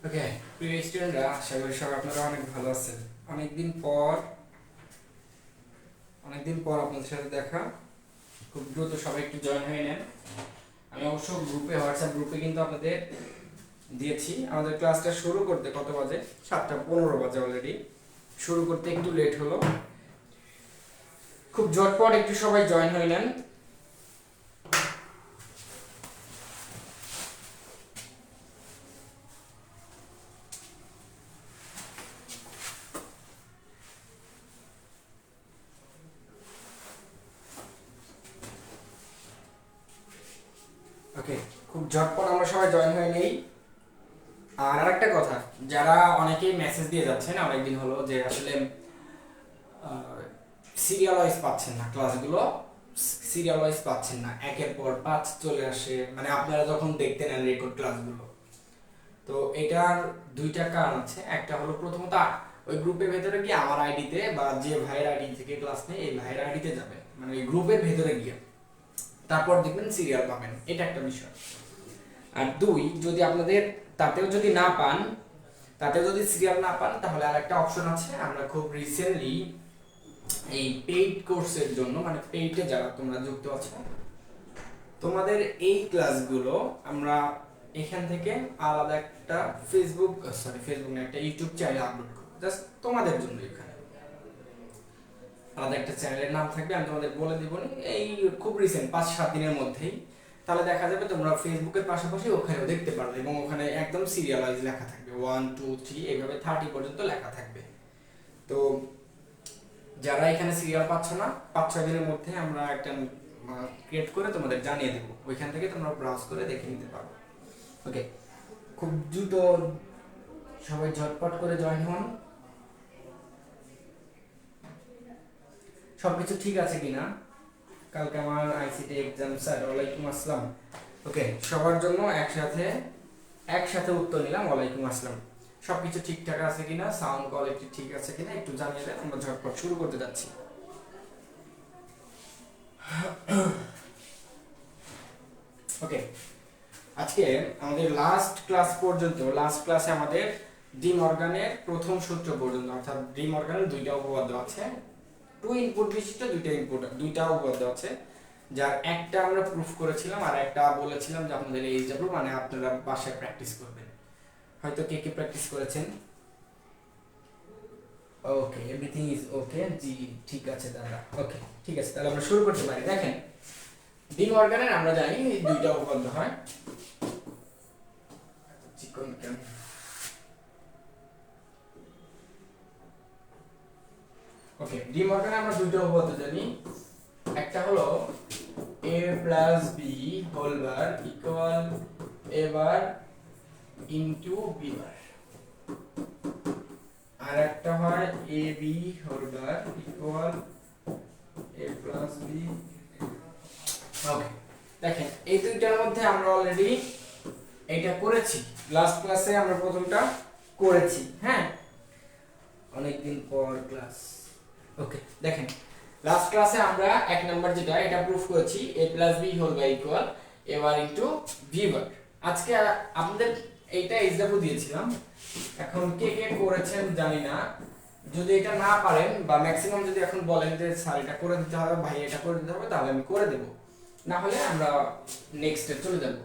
ওকে, প্রিয় স্টুডেন্টরা, আশা করি সবাই আপনারা অনেক ভালো আছেন। অনেকদিন পর আপনাদের সাথে দেখা। খুব দ্রুত সবাই একটু জয়েন হয়ে নেন। আমি অবশ্য হোয়াটসঅ্যাপ গ্রুপে কিন্তু আপনাদের দিয়েছি। আমাদের ক্লাসটা শুরু করতে কত বাজে? 7:15 বাজে অলরেডি। শুরু করতে একটু লেট হলো। খুব ঝটপট একটু সবাই জয়েন হয়ে নেন। ওকে, খুব ঝটপট আমরা সবাই জয়েন হয়ে নেই। আর আরেকটা কথা, যারা অনেকেই মেসেজ দিয়ে যাচ্ছেন অনেকদিন হলো যে আসলে সিরিয়াল ওয়াইজ পাচ্ছেন না, ক্লাসগুলো সিরিয়াল ওয়াইজ পাচ্ছেন না, একের পর পাঁচ চলে আসে, মানে আপনারা যখন দেখতে নেন রেকর্ড ক্লাসগুলো। তো এটার দুইটা কারণ আছে। একটা হলো প্রথমত ওই গ্রুপের ভেতরে গিয়ে আমার আইডিতে বা যে ভাইয়ের আইডি থেকে ক্লাস নেই এই ভাইয়ের আইডিতে যাবেন, মানে ওই গ্রুপের ভেতরে গিয়ে তারপর দেখবেন সিরিয়াল পাবেন, এটা একটা বিষয়। আর দুই, যদি আপনাদের তাতেও যদি না পান, তাতেও যদি সিরিয়াল না পান, তাহলে আর একটা অপশন আছে। আমরা খুব রিসেন্টলি এই পেইড কোর্সের জন্য, মানে পেইডে যারা তোমরা যুক্ত আছো, তোমাদের এই ক্লাসগুলো আমরা এখান থেকে আলাদা একটা ফেসবুক না, একটা ইউটিউব চ্যানেল আপলোড করবো জাস্ট তোমাদের জন্য। এখানে আলাদা একটা চ্যানেলের নাম থাকবে, আমি তোমাদের বলে দিব এই খুব রিসেন্ট 5-7 দিনের মধ্যেই। তাহলে দেখা যাবে তোমরা ফেসবুকের পাশাপাশি ওখানেও দেখতে পারবে, এবং ওখানে একদম সিরিয়াল ওয়াইজ লেখা থাকবে, 1 2 3 এইভাবে 30 পর্যন্ত লেখা থাকবে। তো যারা এখানে সিরিয়াল পাচ্ছ না, 5-6 দিনের মধ্যে আমরা একটা ক্রিয়েট করে তোমাদের জানিয়ে দেবো, ওইখান থেকে তোমরা ব্রাউজ করে দেখে নিতে পারো। ওকে, খুব দ্রুত সবাই ঝটপট করে জয়েন হন। সবকিছু ঠিক আছে কিনা? কালকে আমার আইসিটি এক্সাম স্যার। ওয়ালাইকুম আসসালাম। ওকে, সবার জন্য একসাথে উত্তর নিলাম। ওয়ালাইকুম আসসালাম। সবকিছু ঠিকঠাক আছে কিনা, সাউন্ড কোয়ালিটি ঠিক আছে কিনা একটু জানিয়ে দেন, আমরা ঝটপট শুরু করতে যাচ্ছি। ওকে, আজকে আমাদের লাস্ট ক্লাসে আমাদের ডি মর্গানের প্রথম সূত্র পর্যন্ত, অর্থাৎ ডি মর্গানের দুইটা উপপাদ্য আছে, টু ইনপুট বিশিষ্ট দুইটা উপপাদ্য আছে, যার একটা আমরা প্রুফ করেছিলাম আর একটা বলেছিলাম যে আপনাদের এই যাবো, মানে আপনারা বাসায় প্র্যাকটিস করবেন। হয়তো কে কে প্র্যাকটিস করেছেন? ওকে, এভরিথিং ইজ ওকে। জি, ঠিক আছে দাদা। ওকে, ঠিক আছে, তাহলে আমরা শুরু করতে পারি। দেখেন, ডি মর্গানের আমরা জানি দুইটা উপপাদ্য হয়। চিকন কেন? ওকে, ডি মর্গানে আমরা দুইটা উপপাদ্য জানি। একটা হলো a plus B whole bar equal a bar into B bar, আর একটা হয় a b whole bar equal a plus B. Okay, দেখেন এই দুইটার মধ্যে আমরা অলরেডি এটা করেছি, লাস্ট ক্লাসে আমরা প্রথমটা করেছি। হ্যাঁ, অনেকদিন পর ক্লাস। ওকে, দেখেন লাস্ট ক্লাসে আমরা এক নাম্বার যেটা এটা প্রুফ করেছি a plus B whole by equal a bar into B bar. আজকে আপনাদের এইটা এক্সাম্পল দিয়েছিলাম, এখন কে কে করেছেন জানি না। যদি এটা না পারেন বা ম্যাক্সিমাম যদি এখন বলেন যে স্যার এটা করে দিতে হবে, ভাই এটা করে দিতে হবে, তাহলে আমি করে দেব, না হলে আমরা নেক্সটে চলে যাব,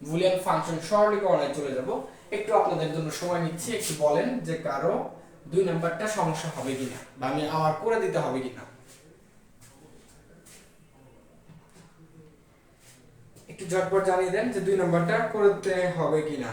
বুলিয়ান ফাংশন সরলীকরণে চলে যাব। একটু আপনাদের জন্য সময় নিচ্ছি, একটু বলেন যে কারো 2 নাম্বারটা সমস্যা হবে কিনা বা আমি আমার করে দিতে হবে কিনা, একটু ঝটপট জানিয়ে দেন যে 2 নাম্বারটা করতে হবে কিনা।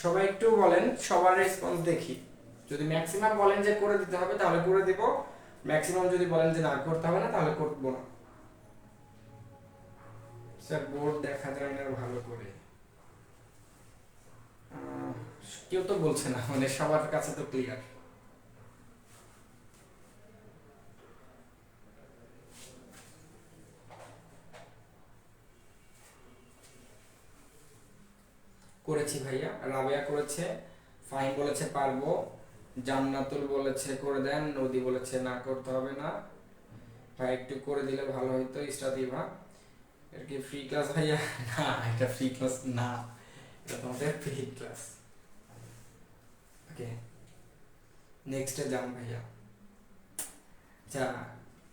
সবাই একটু বলেন, সবার রেসপন্স দেখি। যদি ম্যাক্সিমাম বলেন যে করে দিতে হবে তাহলে করে দেব, ম্যাক্সিমাম যদি বলেন যে না করতে হবে না তাহলে করব না। স্যার বোর্ড দেখা যায় না ভালো করে, কেউ তো বলছে না, মানে সবার কাছে তো ক্লিয়ার। করেছি ভাইয়া, রাবেয়া করেছে, ফাহিম বলেছে পারবো, জান্নাতুল বলেছে করে দেন, নদী বলেছে না করতে হবে না, ভাই একটু করে দিলে ভালো হইতো। ইস্টাদিভা, এর কি ফ্রি ক্লাস ভাইয়া? না, এটা ফ্রি ক্লাস না, এটা তোমাদের ফ্রি ক্লাস। ওকে, নেক্সটে যান ভাইয়া। আচ্ছা,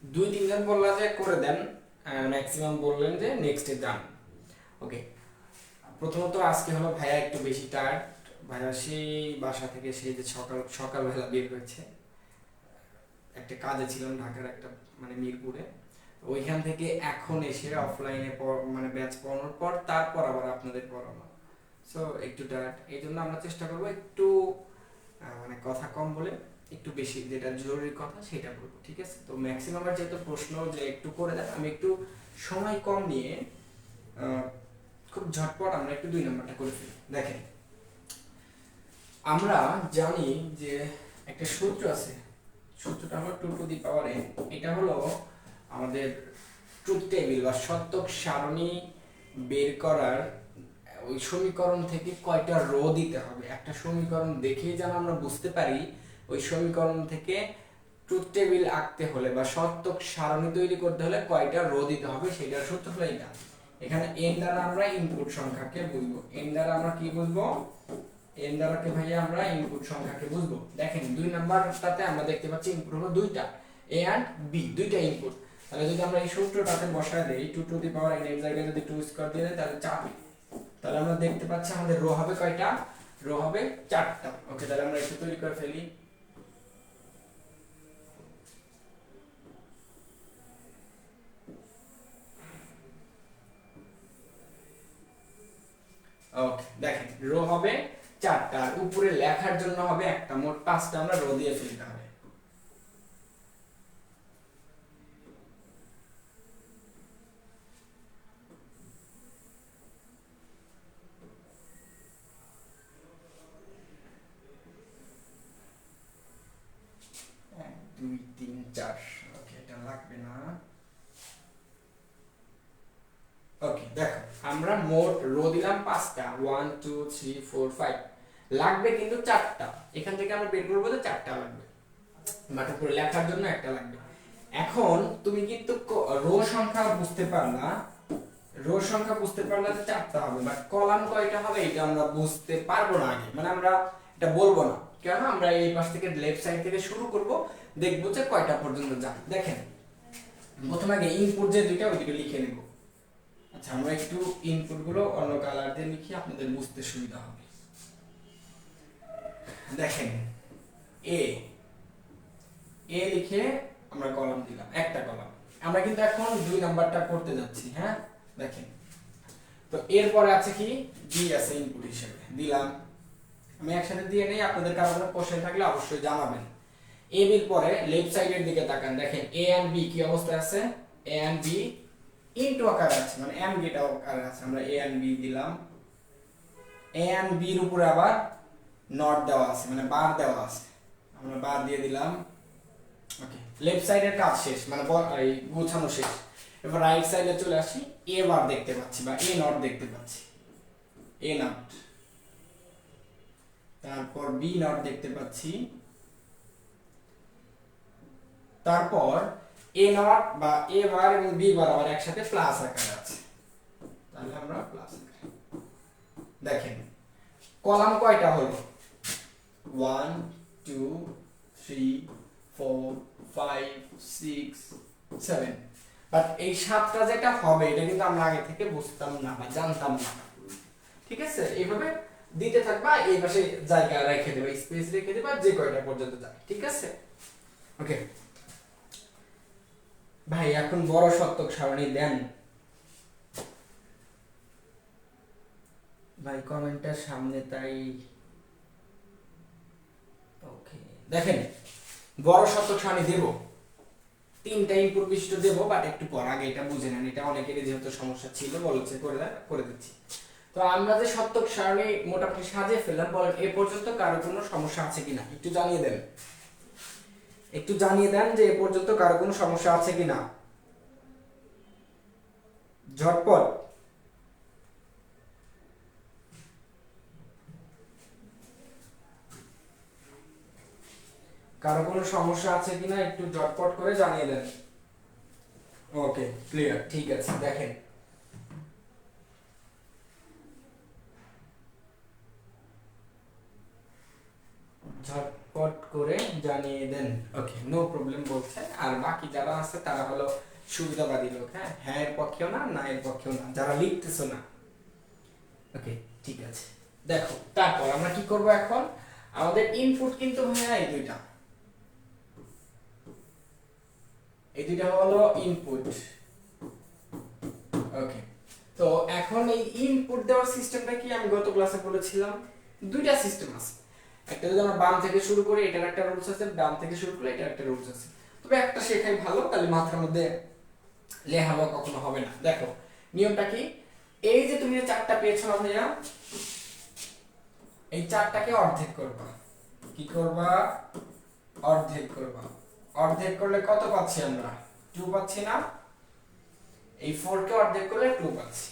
2-3 জন বললা যে করে দেন, ম্যাক্সিমাম বললেন যে নেক্সটে যান। ওকে, প্রথমত আজকে হলো ভাইয়া একটু বেশি টায়ার্ড, ভাইয়া সেই বাসা থেকে সেই যে সকালবেলা বের হয়েছে, একটা কাজে ছিলাম ঢাকার একটা মানে মিরপুরে, ওইখান থেকে এখন এসে অফলাইনে মানে ব্যাচ পড়ানোর পর তারপর আবার আপনাদের পড়ানো, সো একটু টায়ার্ড। এই জন্য আমরা চেষ্টা করবো একটু মানে কথা কম বলে একটু বেশি যেটা জরুরি কথা সেটা বলবো, ঠিক আছে? তো ম্যাক্সিমাম যেহেতু প্রশ্ন যে একটু করে দেন, আমি একটু সময় কম নিয়ে খুব ঝটপট আমরা একটু 2 নাম্বারটা করে ফেলি। দেখেন, আমরা জানি যে একটা সূত্র আছে, সূত্রটা হলো 2 টু দি পাওয়ার n। এটা হলো আমাদের ট্রুথ টেবিল বা সত্যক সারণী বের করার ওই সমীকরণ থেকে কয়টা রো দিতে হবে, একটা সমীকরণ দেখেই যেন আমরা বুঝতে পারি ওই সমীকরণ থেকে ট্রুথ টেবিল আঁকতে হলে বা সত্যক সারণী তৈরি করতে হলে কয়টা রো দিতে হবে, সেটার সূত্র হলো এটা। এখানে n দ্বারা আমরা ইনপুট সংখ্যাকে বুঝবো, n দ্বারা আমরা কি বুঝবো, n দ্বারা কে ভাইয়া আমরা ইনপুট সংখ্যাকে বুঝবো। দেখেন 2 নাম্বারটাতে আমরা দেখতে পাচ্ছি ইনপুট হলো দুইটা, a and b, দুইটা ইনপুট। তাহলে যদি আমরা এই সূত্রটাতে বসায় দেই 2 টু দি পাওয়ার n এর জায়গায় যদি 2 স্কয়ার দিয়ে দেই তাহলে 4, তাহলে আমরা দেখতে পাচ্ছি আমাদের রো হবে কয়টা, রো হবে 4টা। ওকে, তাহলে আমরা একটু তৈরি করে ফেলি। ওকে, দেখেন রো হবে 4টা, আর উপরে লেখার জন্য হবে একটা, মোট 5টা আমরা রো দিয়ে ফেলতে হবে। এক, দুই, তিন, চার, ওকে এটা লাগবে না। ওকে, দেখো আমরা মোট রো দিলাম 5টা, 1 2 3 4 5, লাগবে কিন্তু 4টা। এখান থেকে আমরা বের করবো যে 4টা লাগবে, বাট উপরে লেখার জন্য একটা লাগবে। এখন তুমি কিন্তু রো সংখ্যা বুঝতে পারলা, রো সংখ্যা বুঝতে পারলে যে 4টা হবে, বাট কলাম কয়টা হবে এটা আমরা বুঝতে পারবো না আগে, মানে আমরা এটা বলবো না, কেন আমরা এই পাশ থেকে লেফট সাইড থেকে শুরু করব, দেখবো যে কয়টা পর্যন্ত যায়। দেখেন প্রথমে আগে ইনপুট যে দুইটা ওই দুটো লিখে নেব। আচ্ছা, আমরা একটু ইনপুট গুলো অন্য কালার দিয়ে লিখি, আপনাদের বুঝতে সুবিধা হবে। দেখেন এ এ লিখে আমরা কলাম দিলাম, একটা কলাম। আমরা কিন্তু এখন 2 নাম্বারটা করতে যাচ্ছি। হ্যাঁ দেখেন, তো এরপরে আছে কি বি আছে ইনপুট হিসেবে দিলাম। আমি একসাথে দিয়ে নেই, আপনাদের কারো কোনো কোশ্চেন থাকলে অবশ্যই জানাবেন। এ বির পরে লেফট সাইডের দিকে তাকান, দেখেন এ এন্ড বি কি অবস্থায় আছে, এ এন্ড বি ইনটু আকারে আছে, মানে এন্ড বিটা আকারে আছে। আমরা এ এন্ড বি দিলাম, এ এন্ড বি এর উপরে আবার নট দেওয়া আছে, মানে বার দেওয়া আছে, আমরা বার দিয়ে দিলাম। ওকে, লেফট সাইডের কাজ শেষ, মানে এই গোছানো শেষ। এবার রাইট সাইডে চলে আসি, এ বার দেখতে পাচ্ছি বা এ নট দেখতে পাচ্ছি, এ নট, তারপর বি নট দেখতে পাচ্ছি, তারপর এ নট বা এ বার এবং বি বার আবার একসাথে প্লাস আকারে আছে, তাহলে আমরা প্লাস আকারে দেখেন কলাম কয়টা হলো, 1 2 3 4 5 6 7। বাট এই 7টা যেটা হবে এটা কিন্তু আমরা আগে থেকে বুঝতাম না বা জানতাম না। ঠিক আছে, এইভাবে দিতে থাকবা, এই পাশে জায়গা রেখে দেবা, স্পেস রেখে দেবা, যে কয়টা পর্যন্ত যায়। ঠিক আছে, ওকে ভাই এখন বড় শতক সারণী দেন ভাই, কমেন্টের সামনে তাই। ওকে দেখেন বড় শতক সারণী দেব, 3টা ইনপুট বিশিষ্ট দেব, বাট একটু পর, আগে এটা বুঝে নেন, এটা অনেকেরই যেহেতু সমস্যা ছিল বলেছে করে দিচ্ছি। তো আমরা যে শতক সারণী মোটামুটি সাজিয়ে ফেললাম, বলেন এ পর্যন্ত কারো কোনো সমস্যা আছে কিনা একটু জানিয়ে দেন, একটু জানিয়ে দেন যে এ পর্যন্ত কারো কোনো সমস্যা আছে কিনা ঝটপট। কারো কোনো সমস্যা আছে কিনা একটু ঝটপট করে জানিয়ে দেন। ওকে ক্লিয়ার, ঠিক আছে। দেখেন ঝটপট করে জানিয়ে দেন। ওকে নো প্রবলেম বলছে। আর বাকি যারা আছে তারা হলো সুবিধাবাদী লোক, হ্যাঁ হ্যাঁ এর পক্ষেও না, না এর পক্ষেও না, যারা লিখতেছো না। ওকে ঠিক আছে, দেখো তারপর আমরা কি করব এখন, আমাদের ইনপুট কিন্তু ভাইয়া এই দুইটা হলো ইনপুট। ওকে, তো এখন এই ইনপুট দেওয়ার সিস্টেমটা কি আমি গত ক্লাসে বলেছিলাম, দুইটা সিস্টেম আছে। একটা যদি আমরা বাম থেকে শুরু করি এটার একটা রুলস আছে, ডান থেকে শুরু করলে এটার একটা রুলস আছে। তবে একটা শেখাই ভালো, তাহলে মাথার মধ্যে লেহালো কখনো হবে না। দেখো নিয়মটা কি, এই যে তুমি যে 4টা পেয়েছো না ভাইয়া, এই 4টাকে অর্ধেক করবা। কি করবা, অর্ধেক করবা। অর্ধেক করলে কত পাচ্ছি আমরা, 2 পাচ্ছি না, এই 4 কে অর্ধেক করলে 2 পাচ্ছি।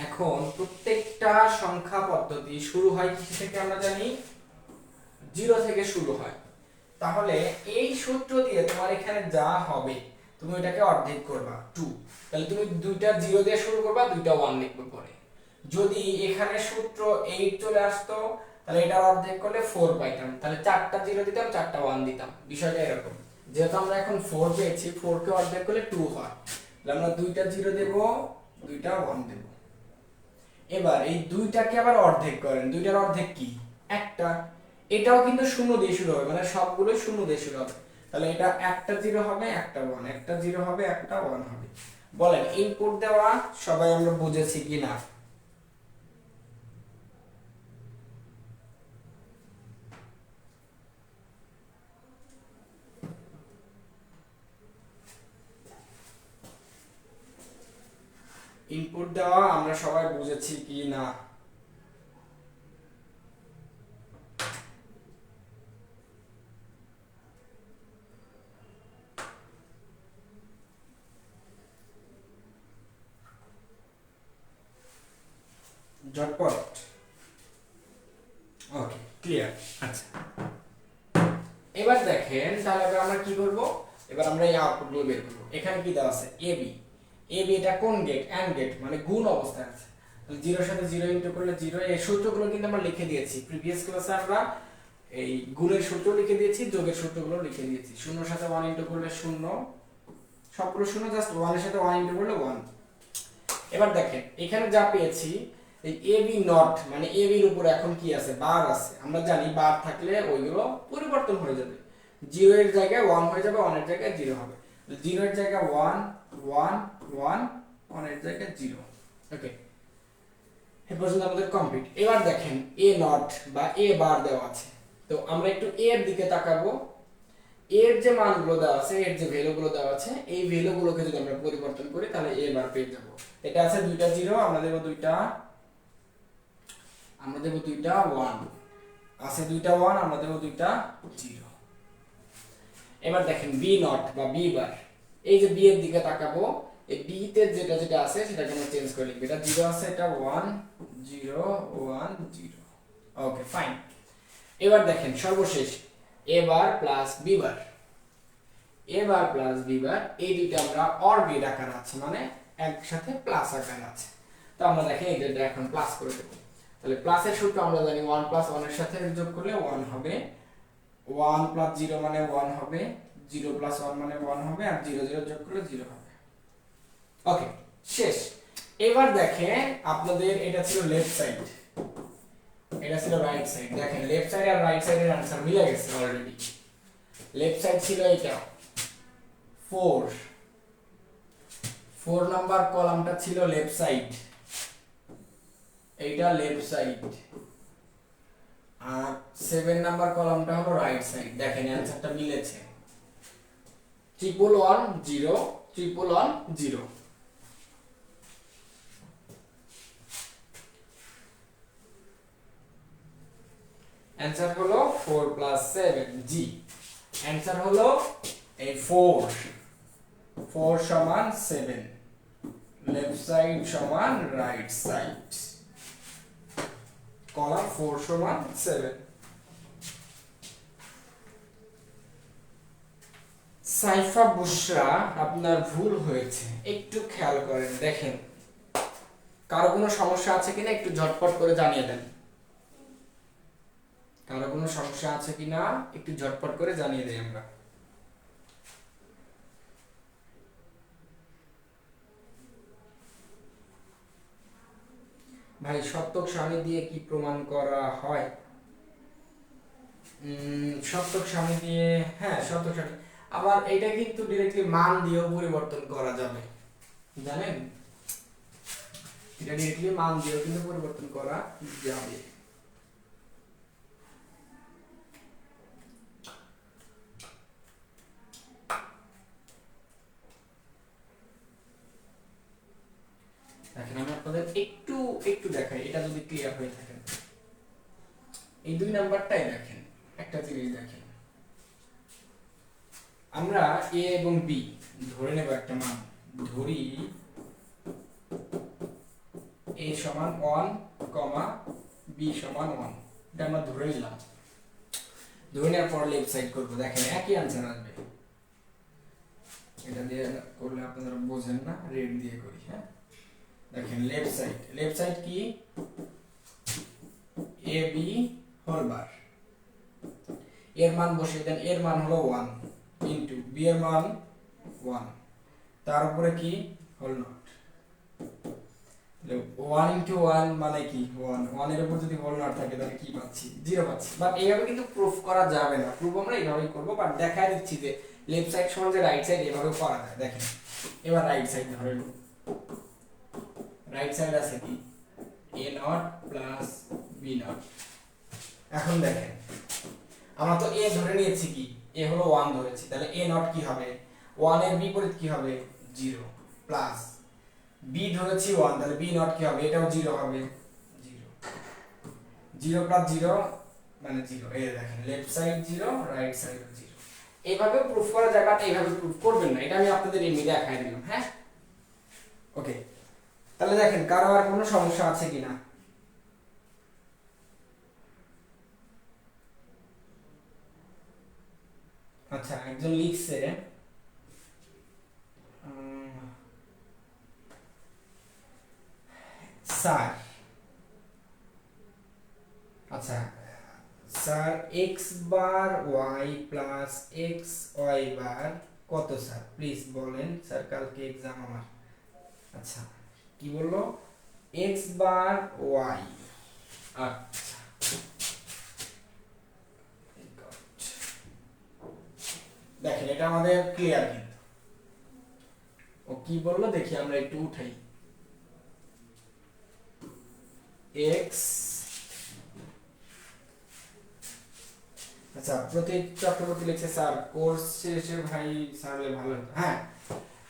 এখন প্রত্যেকটা সংখ্যা পদ্ধতি শুরু হয় কি থেকে আমরা জানি, 0 থেকে শুরু হয়। তাহলে এই সূত্র দিয়ে তোমার এখানে যা হবে তুমি এটাকে অর্ধেক করবা 2, তাহলে তুমি দুইটা 0 দিয়ে শুরু করবা, দুইটা 1 লিখবে পরে। যদি এখানে সূত্র 8 চলে আসতো তাহলে এটা অর্ধেক করলে 4 পাইতাম, তাহলে 4টা 0 দিতাম, 4টা 1 দিতাম। বিষয়টা এরকম, যেহেতু আমরা এখন 4 পেয়েছি, 4 কে অর্ধেক করলে 2 হয়, তাহলে আমরা দুইটা 0 দেব, দুইটা 1 দেব। এবার এই দুইটাকে আবার অর্ধেক করেন, দুইটার অর্ধেক কি, একটা। এটাও কিন্তু 0 দিয়ে শুরু হবে, মানে সবগুলোই 0 দিয়ে শুরু হবে, তাহলে এটা একটা 0 হবে, একটা 1, একটা 0 হবে, একটা 1 হবে। বলেন ইনপুট দেওয়া সবাই আমরা বুঝেছি কিনা? ইনপুট দেওয়া আমরা সবাই বুঝেছি কি না? ঝটপট। Okay clear. আচ্ছা এবার দেখেন, তাহলে আমরা কি করব, এবার আমরা এই আউটপুটগুলো বের করব। এখানে কি দেওয়া আছে, এবি। এবি এটা কোন গেট, এন্ড গেট, মানে গুণ অবস্থায় আছে। তাহলে 0 এর সাথে 0 ইনটু করলে 0, এই সূত্রগুলো কিন্তু আমরা লিখে দিয়েছি প্রিভিয়াস ক্লাসে। আমরা এই গুণের সূত্র লিখে দিয়েছি, যোগের সূত্রগুলো লিখে দিয়েছি। 0 এর সাথে 1 ইনটু করলে 0, সবগুলো 0, জাস্ট 1 এর সাথে 1 ইনটু করলে 1। এবার দেখেন এখানে যা পেয়েছি, এই এ বি নট মানে এ বির উপরে এখন কি আছে, বার আছে। আমরা জানি বার থাকলে ওইগুলো পরিবর্তন হয়ে যাবে, 0 এর জায়গায় 1 হয়ে যাবে, 1 এর জায়গায় 0 হবে। 0 এর জায়গায় 1 1 1, 1 এর জায়গায় 0। ওকে, এই পর্যন্ত আমাদের কমপ্লিট। এবার দেখেন এ নট বা এ বার দেওয়া আছে, তো আমরা একটু এর দিকে তাকাবো। এর যে মানগুলো দেওয়া আছে, এর যে ভ্যালুগুলো দেওয়া আছে, এই ভ্যালুগুলোকে যদি আমরা পরিবর্তন করি তাহলে এ বার পেয়ে যাব। এটা আছে দুইটা 0, আমরা দেব দুইটা 1, আছে দুইটা 1, আমরা দেব দুইটা 0। এবার দেখেন বি নট বা বি বার, এই যে বি এর দিকে তাকাবো, এই বি তে যেটা যেটা আছে সেটাকে আমরা চেঞ্জ করে লিখব। এটা 0 আছে, এটা 1 0 1 0। Okay fine. এবার দেখেন সর্বশেষ এ বার প্লাস বি বার, এ বার প্লাস বি বার, এই দুইটা আমরা অর গেট আকার আছে, মানে একসাথে প্লাস আকার আছে। তো আমরা দেখেন এটা এখন প্লাস করে দেব। তাহলে প্লাসের সূত্র আমরা জানি 1 প্লাস 1 এর সাথে যোগ করলে 1 হবে, 1 প্লাস 0 মানে 1 হবে, 0 প্লাস 1 মানে 1 হবে, আর 0 0 যোগ করলে 0 হবে। ওকে শেষ। এবার দেখেন আপনাদের এটা ছিল লেফট সাইড, এটা ছিল রাইট সাইড। দেখেন লেফট সাইড আর রাইট সাইডের आंसर মিলে গেছে অলরেডি। লেফট সাইড ছিল এটা 4, 4 নাম্বার কলামটা ছিল লেফট সাইড, এইটা লেফট সাইড, আর 7 নাম্বার কলামটা হলো রাইট সাইড। দেখেন आंसरটা মিলেছে, 111 0 111 0। आंसर হলো 4 প্লাস 7 জি। आंसर হলো এই 4 4 সমান 7, লেফট সাইড সমান রাইট সাইড, কলাম 4 সমান 7। সাইফা বুশরা আপনার ভুল হয়েছে, একটু খেয়াল করেন। দেখেন কারো কোনো সমস্যা আছে কিনা একটু ঝটপট করে জানিয়ে দেন। কারো কোনো সমস্যা আছে কিনা একটু ঝটপট করে জানিয়ে দেই আমরা। ভাই সপ্তক সারণী দিয়ে কি প্রমাণ করা হয়? সপ্তক সারণী দিয়ে, হ্যাঁ সপ্তক সারণী। আবার এটা কিন্তু डायरेक्टली মান দিয়েও পরিবর্তন করা যাবে, জানেন? এটা डायरेक्टली মান দিয়েও কিন্তু পরিবর্তন করা যাবে। দেখেন আমি আপনাদের একটু একটু দেখাই, এটা যদি ক্লিয়ার হয়ে থাকে। এই 2 নাম্বারটাই দেখেন, একটা জিনিস দেখেন, আমরা a এবং b ধরে নেব একটা মান, ধরি a সমান 1, b সমান 1, এটা আমরা ধরে নিলাম। ধরে নেওয়ার পর লেফট সাইড করব, দেখেন একই आंसर আসবে। এটা দিয়ে করলে আপনারা বোঝেন না, রেড দিয়ে করি। হ্যাঁ দেখেন লেফট সাইড কি, এ বি হোল বার, এর মান বসিয়ে দেন, এর মান হলো 1 ইনটু বি এর মান 1, তার উপরে কি হোল নট। 1 ইনটু 1 মানে কি 1, 1 এর উপর যদি হোল নট থাকে তাহলে কি পাচ্ছি, 0 পাচ্ছি। বাট এইভাবে কিন্তু প্রুফ করা যাবে না, প্রুফ আমরা এইভাবেই করব, বাট দেখাই দিচ্ছি যে লেফট সাইড সমান যে রাইট সাইড এভাবে করা যায়। দেখেন এবার রাইট সাইড ধরে নিন, রাইট সাইড আছে কি a not plus b not. এখন দেখেন আমরা তো a ধরে নিয়েছি, কি a হলো 1 ধরেছি, তাহলে a নট কি হবে, 1 এর বিপরীত কি হবে 0, প্লাস b ধরেছি 1, তাহলে b নট কি হবে, এটাও 0 হবে, 0 0 প্লাস 0 মানে 0। এই দেখেন লেফট সাইড 0 রাইট সাইড 0। এইভাবে প্রুফ করা যায়, বাট এইভাবে প্রুফ করবেন না, এটা আমি আপনাদের এমনি দেখাই দিলাম। হ্যাঁ ওকে, তাহলে দেখেন কারো আর কোনো সমস্যা আছে কিনা। আচ্ছা একজন লিখছে স্যার, আচ্ছা স্যার x বার y প্লাস x y বার কত স্যার, প্লিজ বলেন স্যার, কালকে एग्जाम আমার। আচ্ছা কি বললো, x বার y। আচ্ছা দেখেন এটা আমাদের ক্লিয়ার কিন্তু। ও কি বললো দেখি আমরা একটু উঠাই। x, আচ্ছা প্রতীক চক্রবর্তী লিখছে স্যার কোর্স শেষে ভাই স্যারলে ভালো হতো। হ্যাঁ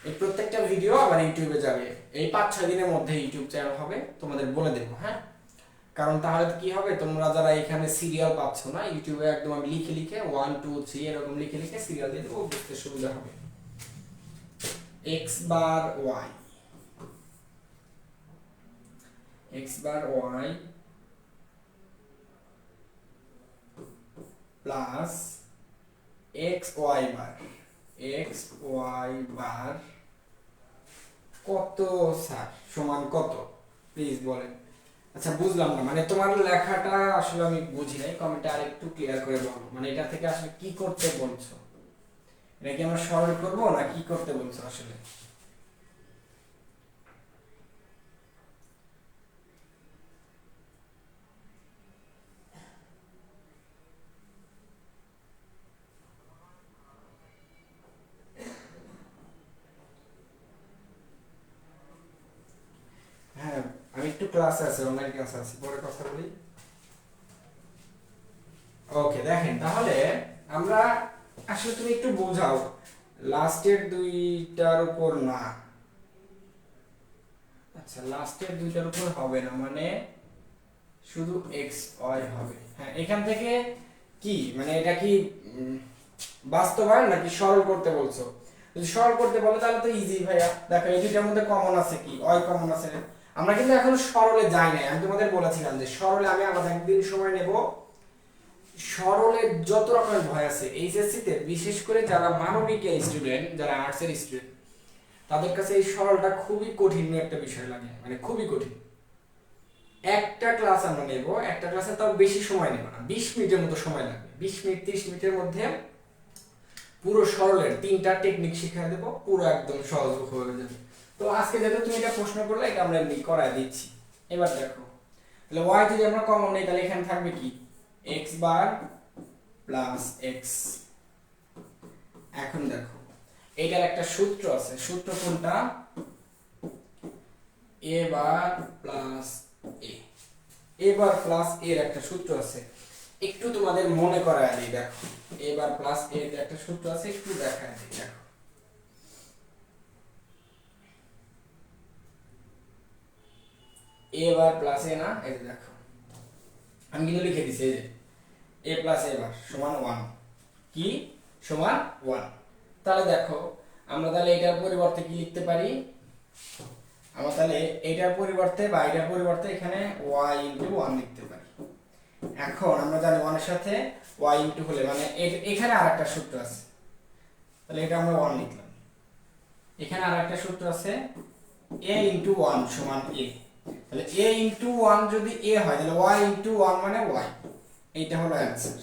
এই প্রত্যেকটা ভিডিও আবার ইউটিউবে যাবে, এই 5-6 দিনের মধ্যে ইউটিউব চ্যানেল হবে, তোমাদের বলে দেব। হ্যাঁ কারণ তাহলে কি হবে, তোমরা যারা এখানে সিরিয়াল পাচ্ছ না, ইউটিউবে একদম আমি লিখে লিখে 1 2 3 এরকম লিখে লিখে সিরিয়াল দিয়ে দেবো, বুঝতে সুবিধা হবে। x বার y, x বার y প্লাস x y বার, x y বার কত স্যার সমান কত প্লিজ বলেন। আচ্ছা বুঝলাম না, মানে তোমার লেখাটা আসলে আমি বুঝি নাই, কমেন্টে আরেকটু ক্লিয়ার করে বলো, মানে এটা থেকে আসলে কি করতে বলছো, এটা কি আমরা সরল করব না কি করতে বলছো আসলে? হ্যাঁ আমি একটু ক্লাসে আছি, অনলাইন ক্লাসে আছি, পরে কথা বলি। ওকে দেখেন তাহলে আমরা আসলে তুমি একটু বোঝাও, লাস্টের দুইটার উপর না, আচ্ছা লাস্টের দুইটার উপর হবে না, মানে শুধু এক্স ওয়াই হবে। হ্যাঁ এখান থেকে কি মানে এটা কি বাস্তবায়ন নাকি সরল করতে বলছো? যদি সরল করতে বলো তাহলে তো ইজি ভাইয়া, দেখো এই দুইটার মধ্যে কমন আছে কি, ওয়াই কমন আছে। আমরা কিন্তু এখনো সরলে যাই নাই, আমি তোমাদের বলেছিলাম যে সরলে আমি আলাদা একদিন সময় নেব। সরলের যত রকমের ভয় আছে এইচএসসি তে, বিশেষ করে যারা মানবিকের স্টুডেন্ট, যারা আর্টসের স্টুডেন্ট, তাদের কাছে এই সরলটা খুবই কঠিন একটা বিষয় লাগে, মানে খুবই কঠিন। একটা ক্লাস আমরা নেব, একটা ক্লাসে তাও বেশি সময় নেব না, 20 মিনিটের মতো সময় লাগবে, 20 মিনিট 30 মিনিটের মধ্যে পুরো সরলের 3টা টেকনিক শিখিয়ে দেব, পুরো একদম সহজ হয়ে যাবে। তো আজকে যেহেতু তুমি এটা প্রশ্ন করলে, এটা আমরা এমনি করায় দিচ্ছি। এবার দেখো তাহলে y যদি আমরা কমন নেই তাহলে এখানে থাকবে কি, x বার প্লাস x। এখন দেখো এটার একটা সূত্র আছে, সূত্র কোনটা, a bar plus a, a bar plus a এর একটা সূত্র আছে, একটু তোমাদের মনে করায় দিই। দেখো a বার প্লাস a এর একটা সূত্র আছে, একটু দেখায় দিই। দেখো a বার প্লাস a না, এই দেখো আমি কিন্তু লিখে দিছি, এই যে a প্লাস a বার সমান 1, কি সমান 1। তাহলে দেখো আমরা তাহলে এটার পরিবর্তে কি লিখতে পারি, আমরা তাহলে এটার পরিবর্তে বা এটার পরিবর্তে এখানে y ইনটু 1 লিখতে পারি। এখন আমরা জানি 1 এর সাথে y ইনটু হলে মানে এখানে আরেকটা সূত্র আছে, তাহলে এটা আমরা 1 লিখলাম। এখানে আরেকটা সূত্র আছে a ইনটু 1 সমান a, তাহলে a ইনটু 1 যদি a হয় তাহলে y ইনটু 1 মানে y, এইটা হলো অ্যানসার।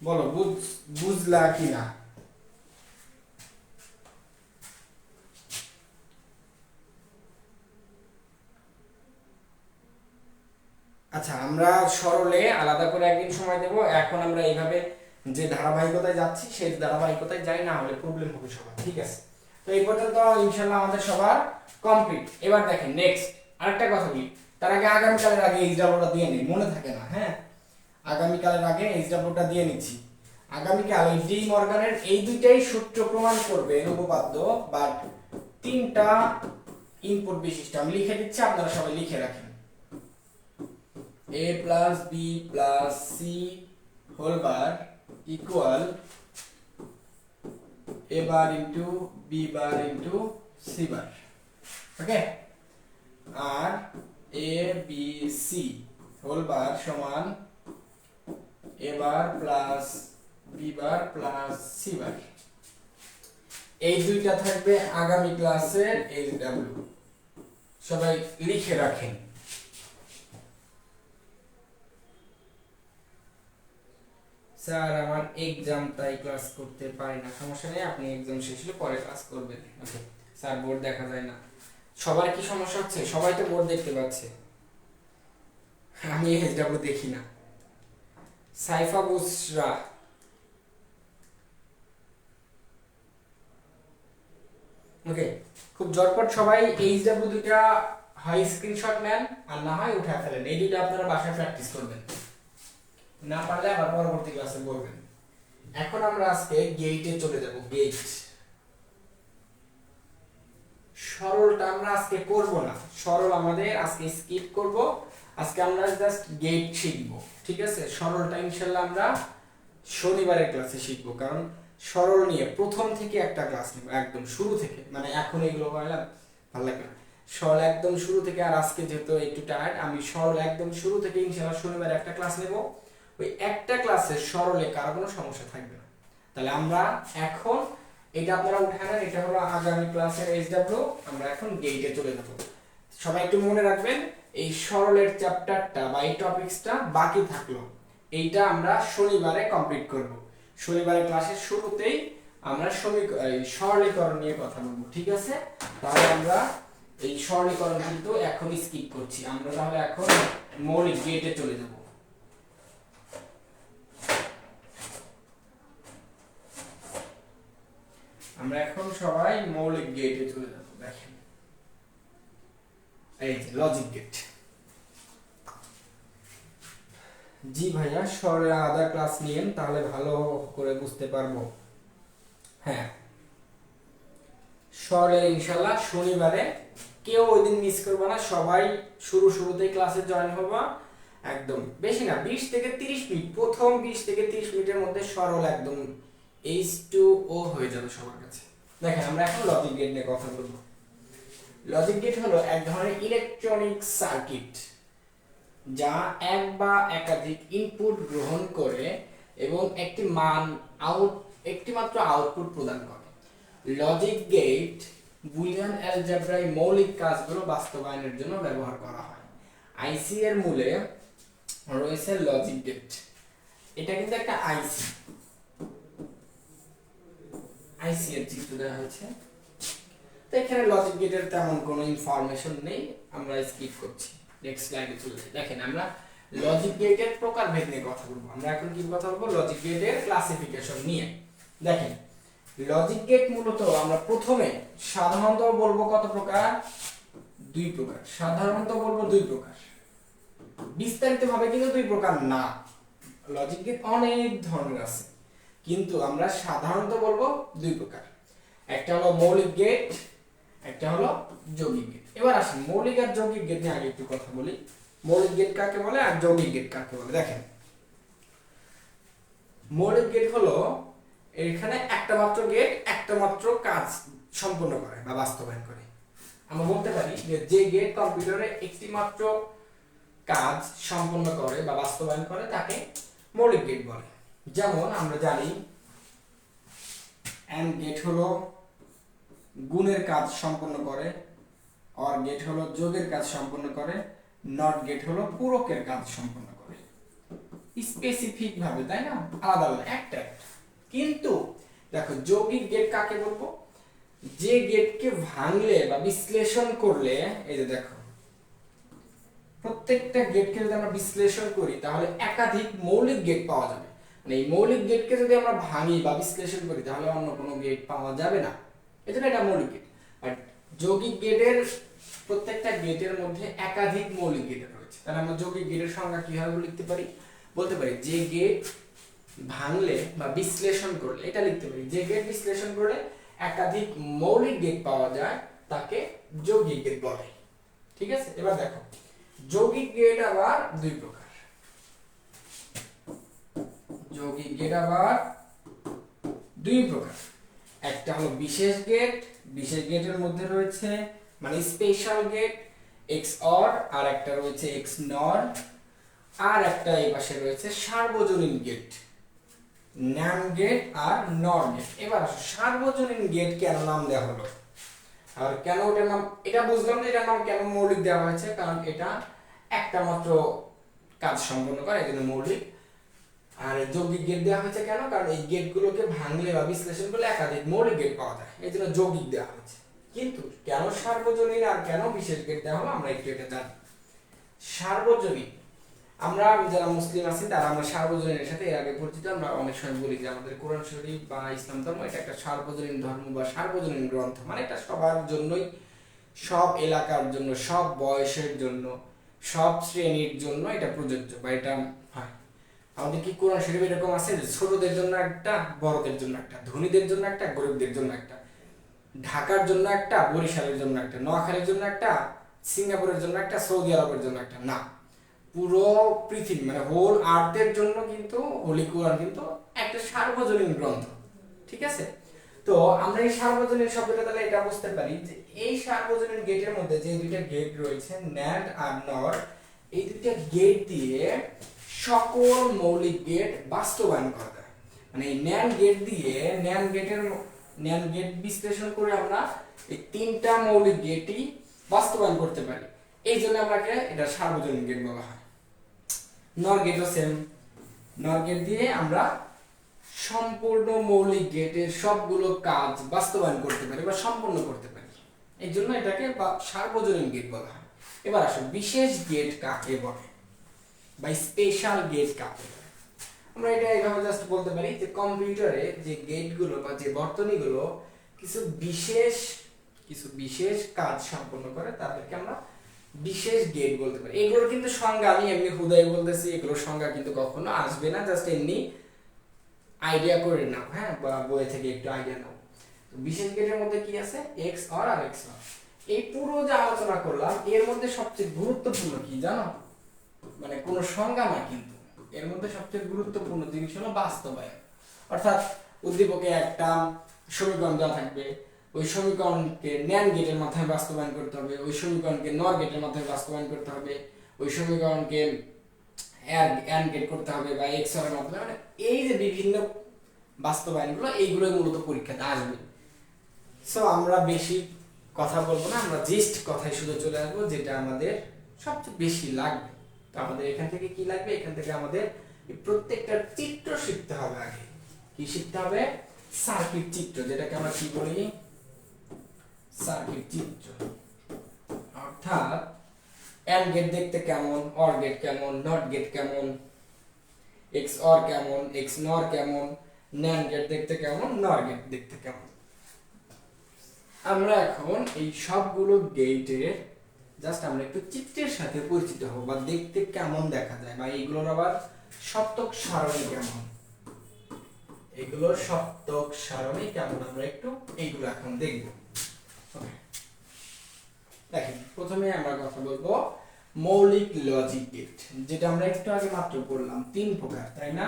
বলো বুঝলা কি না? আচ্ছা আমরা সরলে আলাদা করে একদিন সময় দেব, এখন আমরা এইভাবে যে ধারাবাহিকতায় যাচ্ছি সেই ধারাবাহিকতায় যাই, না হলে প্রবলেম হবে সবার। ঠিক আছে, তো এই পর্যন্ত ইনশাআল্লাহ আমাদের সবার কমপ্লিট। এবার দেখেন নেক্সট আরেকটা কথা বলি, তার আগে আগামীকালের আগে এইচডব্লিউটা দিয়ে নিই, মনে থাকে না। হ্যাঁ আগামীকালের আগে এইচডব্লিউটা দিয়ে নিচ্ছি। আগামীকাল এই ডি মর্গানের এই দুইটাই সূত্র প্রমাণ করবে উপপাদ্য, বাট 3টা ইনপুট বিশিষ্ট আমি লিখে দিচ্ছি, আপনারা সবাই লিখে রাখেন। a plus b plus c whole bar equal a bar into b bar into c bar, okay. R a b c whole bar সমান a bar plus b bar plus c bar। এই দুইটা থাকবে আগামী ক্লাসের HW, সবাই লিখে রাখেন। Sir আমার এক্সাম তাই ক্লাস করতে পারি না, সমস্যা নেই, আপনি এক্সাম শেষ হলে পরে ক্লাস করবেন। ওকে স্যার বোর্ড দেখা যায় না, সবার কি সমস্যা হচ্ছে? সবাই তো বোর্ড দেখতে পাচ্ছে, আমি এইচডব্লিউ দেখি না। সাইফা বুসরা, ওকে, খুব ঝটপট সবাই এইচডব্লিউ দুইটা হয় স্ক্রিনশট নেন আর না হয় উঠে ফেলেন। এই দুইটা আপনারা বাসায় প্র্যাকটিস করবেন, না পারলে আবার পরবর্তী ক্লাসে বলবেন। এখন আমরা আজকে গেটে চলে যাব। গেট সরলটা আমরা আজকে করব না, সরল আমাদের আজকে স্কিপ করব। আজকে আমরা জাস্ট গেট শিখব, ঠিক আছে? সরলটা ইনশাআল্লাহ আমরা শনিবারের ক্লাসে শিখব, কারণ সরল নিয়ে প্রথম থেকে একটা ক্লাস নেব, একদম শুরু থেকে। মানে এখন এগুলো বললাম ভালো লাগে না, সরল একদম শুরু থেকে। আর আজকে যেহেতু একটু টায়ার্ড, আমি সরল একদম শুরু থেকে ইনশাআল্লাহ শনিবারে একটা ক্লাস নেব। ওই একটা ক্লাসে সরলে কারো কোনো সমস্যা থাকবে না। তাহলে আমরা এখন এটা আপনারা উঠায় নেন, এটা হলো আগামী ক্লাসের এইচডব্লিউ। আমরা এখন গেটে চলে যাব। সবাই একটু মনে রাখবেন, এই সরলের চ্যাপ্টারটা বা এই টপিকসটা বাকি থাকলো, এইটা আমরা শনিবারে কমপ্লিট করব। শনিবারের ক্লাসের শুরুতেই আমরা সরলীকরণ নিয়ে কথা বলবো, ঠিক আছে? তাহলে আমরা এই সরলীকরণ কিন্তু এখন স্কিপ করছি। আমরা তাহলে এখন মৌলিক গেটে চলে যাব। আমরা এখন সবাই মৌলিক গেটে চলে যাব। দেখেন, এই যে লজিক গেট। জি ভাইয়া, সরে আধা ক্লাস নিয়েন, তাহলে ভালো করে বুঝতে পারবো। হ্যাঁ, সরে ইনশাআল্লাহ শনিবারে কেউ ওই দিন মিস করবে না, সবাই শুরুতেই ক্লাসে জয়েন হবা। একদম বেশি না, 20 থেকে 30 মিনিট, প্রথম 20 থেকে 30 মিনিটের মধ্যে সরল একদম H2O হয়ে যাবে সবার কাছে। দেখেন, আমরা এখন লজিক গেট নিয়ে কথা বলবো। লজিক গেট হলো এক ধরনের ইলেকট্রনিক সার্কিট যা এক বা একাধিক ইনপুট গ্রহণ করে এবং একটি মাত্র আউটপুট প্রদান করে। লজিক গেট বুলিয়ান অ্যালজেব্রায় মৌলিক কাজগুলো বাস্তবায়নের জন্য ব্যবহার করা হয়। আইসি এর মূলে রয়েছে লজিক গেট। এটা কিন্তু একটা আইসি এর চিত্র দেওয়া হয়েছে। তো এখানে লজিক গেটের তেমন কোনো ইনফরমেশন নেই, আমরা স্কিপ করছি। নেক্সট স্লাইডে চলে যাই। দেখেন, আমরা লজিক গেটের প্রকারভেদ নিয়ে কথা বলবো। আমরা এখন কি কথা বলবো? লজিক গেটের ক্লাসিফিকেশন নিয়ে। দেখেন, লজিক গেট মূলত আমরা প্রথমে সাধারণত বলবো কত প্রকার? 2 প্রকার। সাধারণত বলবো 2 প্রকার, বিস্তারিতভাবে কিন্তু 2 প্রকার না। লজিক গেট অনেক ধরনের আছে, কিন্তু আমরা সাধারণত বলবো 2 প্রকার। একটা হলো মৌলিক গেট, একটা হলো যৌগিক গেট। এবার আসেন মৌলিক আর যৌগিক গেট নিয়ে আগে একটু কথা বলি। মৌলিক গেট কাকে বলে আর যৌগিক গেট কাকে বলে? দেখেন, মৌলিক গেট হলো এখানে একটা মাত্র গেট একটা মাত্র কাজ সম্পন্ন করে বা বাস্তবায়ন করে। আমরা বলতে পারি যে গেট কম্পিউটারে একটি মাত্র কাজ সম্পন্ন করে বা বাস্তবায়ন করে তাকে মৌলিক গেট বলে। যেমন আমরা জানি এন্ড গেট হলো গুণের কাজ সম্পন্ন করে, অর গেট হলো যোগের কাজ সম্পন্ন করে, নট গেট হলো পূরকের কাজ সম্পন্ন করে। স্পেসিফিক ভাবে, তাই না? আলাদা আলাদা একটা। কিন্তু দেখো, যৌগিক গেট কাকে বলবো? যে গেটকে ভাঙলে বা বিশ্লেষণ করলে, এই যে দেখো, প্রত্যেকটা গেটকে যদি আমরা বিশ্লেষণ করি তাহলে একাধিক মৌলিক গেট পাওয়া যাবে। মানে এই মৌলিক গেটকে যদি আমরা ভাঙি বা বিশ্লেষণ করি তাহলে অন্য কোনো গেট পাওয়া যাবে না, এজন্য এটা মৌলিক গেট। আর যৌগিক গেটের প্রত্যেকটা গেটের মধ্যে একাধিক মৌলিক গেট রয়েছে। তাহলে আমরা যৌগিক গেটের সংজ্ঞা কিভাবে লিখতে পারি? বলতে পারি যে গেট ভাঙলে বা বিশ্লেষণ করলে, এটা লিখতে পারি, যে গেট বিশ্লেষণ করলে একাধিক মৌলিক গেট পাওয়া যায় তাকে যৌগিক গেট বলে। ঠিক আছে? এবার দেখো, যৌগিক গেট আবার 2 প্রকার। যৌগিক গেট আবার 2 প্রকার। একটা হলো বিশেষ গেট, বিশেষ গেটের মধ্যে রয়েছে মানে স্পেশাল গেট XOR, আর একটা রয়েছে XNOR, আর একটা এই পাশে রয়েছে সার্বজনীন গেট, NAND গেট আর NOR গেট। এবার সার্বজনীন গেট কেন নাম দেওয়া হলো আর কেন ওটার নাম, এটা বুঝলাম যে এটার নাম কেন মৌলিক দেওয়া হয়েছে, কারণ এটা একটা মাত্র কাজ সম্পন্ন করে, এজন্য মৌলিক। আর যৌগিক গেট দেওয়া হয়েছে কেন? কারণ এই গেটগুলোকে ভাঙলে বা বিশ্লেষণ করলে একাধিক মৌলিক গেট পাওয়া যায়, এজন্য যৌগিক দেওয়া হয়েছে। কিন্তু কেন সার্বজনীন আর কেন বিশেষ গেট দেওয়া হলো আমরা একটু এটা জানি। সার্বজনীন, আমরা যারা মুসলিম আছি তারা আমরা সার্বজনীনের সাথে এর আগে পরিচিত। আমরা অনেক সময় বলি যে আমাদের কোরআন শরীফ বা ইসলাম ধর্ম এটা একটা সার্বজনীন ধর্ম বা সার্বজনীন গ্রন্থ, মানে এটা সবার জন্যই, সব এলাকার জন্য, সব বয়সের জন্য, সব শ্রেণীর জন্য এটা প্রযোজ্য বা এটা হয়। আমাদের কি কোরআন শরীফ এরকম আছে যে ছোটদের জন্য একটা, বড়দের জন্য একটা, ধনীদের জন্য একটা, গরিবদের জন্য একটা, ঢাকার জন্য একটা, বরিশালের জন্য একটা, নোয়াখালীর জন্য একটা, সিঙ্গাপুরের জন্য একটা, সৌদি আরবের জন্য একটা, না, পুরো পৃথিবী মানে হোল আর্থের জন্য কিন্তু হোলি কোরআন কিন্তু একটা সার্বজনীন গ্রন্থ। ঠিক আছে, তো আমরা এই সার্বজনীন শব্দটা তাহলে এটা বুঝতে পারি যে এই সার্বজনীন গেটের মধ্যে যে দুইটা গেট রয়েছে ন্যান্ড আর নর, এই দুইটা গেট দিয়ে সকল মৌলিক গেট বাস্তবায়ন করা যায়। মানে এই ন্যান্ড গেট দিয়ে ন্যান্ড গেট বিশ্লেষণ করে আমরা এই তিনটা মৌলিক গেটই বাস্তবায়ন করতে পারি। এই জন্য আমাকে এটা সার্বজনীন গেট বলা হয়। নর গেটও সেম, নর গেট দিয়ে আমরা সম্পূর্ণ মৌলিক গেটের সবগুলো কাজ বাস্তবায়ন করতে পারি বা সম্পূর্ণ করতে পারি, এই জন্য এটাকে সার্বজনীন গেট বলা হয়। এবার আসো বিশেষ গেট কাকে বলে বা স্পেশাল গেট কাকে বলে। আমরা এটা এইভাবে জাস্ট বলতে পারি যে কম্পিউটারে যে গেটগুলো বা যে বর্তনীগুলো কিছু বিশেষ কাজ সম্পন্ন করে তাদেরকে আমরা বিশেষ গেট বলতে পারি। এগুলোর কিন্তু সংজ্ঞা আমি এমনি হুদাই বলতেছি, এগুলোর সংজ্ঞা কিন্তু কখনো আসবে না, জাস্ট এমনি আইডিয়া করে নাও, হ্যাঁ, বা বই থেকে একটু আইডিয়া নাও। তো বিশেষ গেটের মধ্যে কি আছে, এক্স অর আর এক্স অর। এই পুরো যে আলোচনা করলাম এর মধ্যে সবচেয়ে গুরুত্বপূর্ণ কি জানো, মানে কোনো সংজ্ঞা না, কিন্তু এর মধ্যে সবচেয়ে গুরুত্বপূর্ণ জিনিস হলো বাস্তবায়ন। অর্থাৎ উদ্দীপকে একটা সমীকরণ দেওয়া থাকবে, ওই সমীকরণকে ন্যান্ড গেটের মাধ্যমে বাস্তবায়ন করতে হবে, ওই সমীকরণকে নর গেটের মাধ্যমে বাস্তবায়ন করতে হবে, ওই সমীকরণকে অ্যান্ড গেট করতে হবে বা এক্স অর এর মাধ্যমে, মানে এই যে বিভিন্ন বাস্তবায়নগুলো এইগুলোই মূলত পরীক্ষাতে আসবে। সো আমরা বেশি কথা বলবো না, আমরা জাস্ট কথায় শুধু চলে আসবো যেটা আমাদের সবচেয়ে বেশি লাগবে। তো আমাদের এখান থেকে কি লাগবে, এখান থেকে আমাদের প্রত্যেকটা চিত্র শিখতে হবে। আগে কি শিখতে হবে, সার্কিট চিত্র, যেটাকে আমরা কি বলি, সার্কিট চিত্র। অর্থাৎ এন্ড গেট দেখতে কেমন, অর গেট কেমন, নট গেট কেমন, এক্স অর কেমন, এক্স নর কেমন, ন্যান্ড গেট দেখতে কেমন, নর গেট দেখতে কেমন। আমরা এখন এই সবগুলো গেটের জাস্ট আমরা একটু চিত্রের সাথে পরিচিত হব বা দেখতে কেমন দেখা যায়, বা এইগুলোর আবার সপ্তক সারণী কেমন, এগুলোর সপ্তক সারণী কেমন আমরা একটু এইগুলো এখন দেখব। দেখেন প্রথমে আমরা কথা বলবো মৌলিক লজিক গেট, যেটা আমরা একটু আগে মাত্র পড়লাম, তিন প্রকার, তাই না?